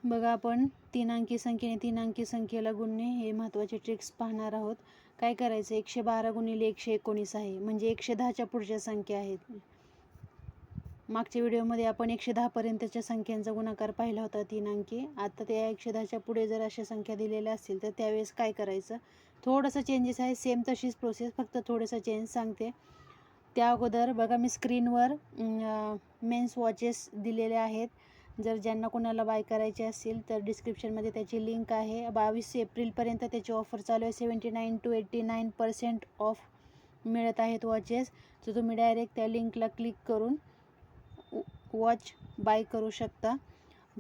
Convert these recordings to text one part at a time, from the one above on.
बघा, आपण तीन अंकी संख्येने तीन अंकी संख्येला गुणणे हे महत्त्वाचे ट्रिक्स पाहणार आहोत. काय करायचं, 112 गुणिले 119 आहे, म्हणजे 110च्या पुढच्या संख्या आहेत. मागच्या व्हिडिओमध्ये आपण 110 पर्यंतच्या संख्यांचा गुणाकार पाहिला होता, तीन अंकी. आता त्या 110च्या पुढे जर अशा संख्या दिलेल्या असतील तर त्यावेळेस काय करायचं, थोडंसं चेंजेस आहे, सेम तशीच प्रोसेस, फक्त थोडंसं चेंज सांगते. त्या अगोदर बघा, मी स्क्रीनवर मेन्स वॉचेस दिलेले आहेत. जर ज्यांना कोणाला बाय करायचे असतील तर डिस्क्रिप्शनमध्ये त्याची लिंक आहे. 22 एप्रिलपर्यंत त्याची ऑफर चालू आहे. 79 to 89% ऑफ मिळत आहेत वॉचेस. तर तुम्ही डायरेक्ट त्या लिंकला क्लिक करून वॉच बाय करू शकता.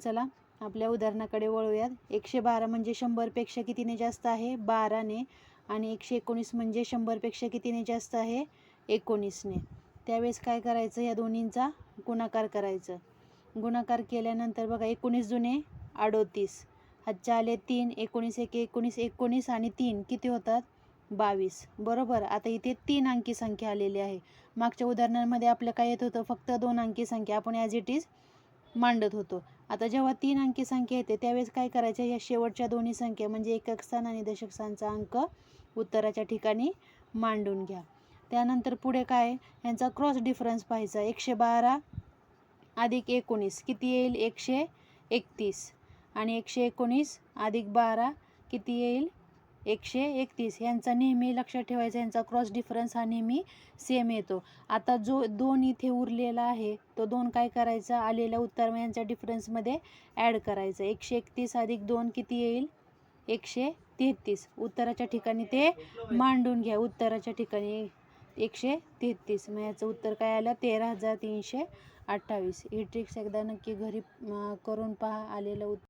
चला आपल्या उदाहरणाकडे वळूयात. 112 म्हणजे 100पेक्षा कितीने जास्त आहे, 12ने. आणि 119 म्हणजे 100पेक्षा कितीने जास्त आहे, 19ने. त्यावेळेस काय करायचं, या दोन्हींचा गुणाकार करायचं. गुणाकार केल्यानंतर बघा, 19 दुने 38, हातचे आले 3, 19 एक 19, 19 आणि 3 किती होतात, 22. बरोबर. आता इथे तीन अंकी संख्या आलेली आहे. मागच्या उदाहरणांमध्ये आपलं काय येत होतं, फक्त दोन अंकी संख्या आपण ॲज इट इज मांडत होतो. आता जेव्हा तीन अंकी संख्या येते त्यावेळेस काय करायचं, या शेवटच्या दोन्ही संख्या म्हणजे एकक स्थान आणि दशक स्थानचा अंक उत्तराच्या ठिकाणी मांडून घ्या. त्यानंतर पुढे काय, यांचा क्रॉस डिफरन्स पाहायचा. 112 अधिक 19 किती येईल, 131. आणि 119 अधिक 12 किती येईल, 131. यांचा नेहमी लक्षात ठेवायचा, यांचा क्रॉस डिफरन्स हा नेहमी सेम येतो. आता जो 2 इथे उरलेला आहे तो 2 काय करायचा, आलेल्या उत्तर यांच्या डिफरन्समध्ये ॲड करायचा. 131 अधिक 2 किती येईल, 133. उत्तराच्या ठिकाणी ते मांडून घ्या. उत्तराच्या ठिकाणी 133. मग याचं उत्तर काय आलं, 13,328. ही ट्रिक्स एकदा नक्की घरी करून पहा. आलेलं उत्तर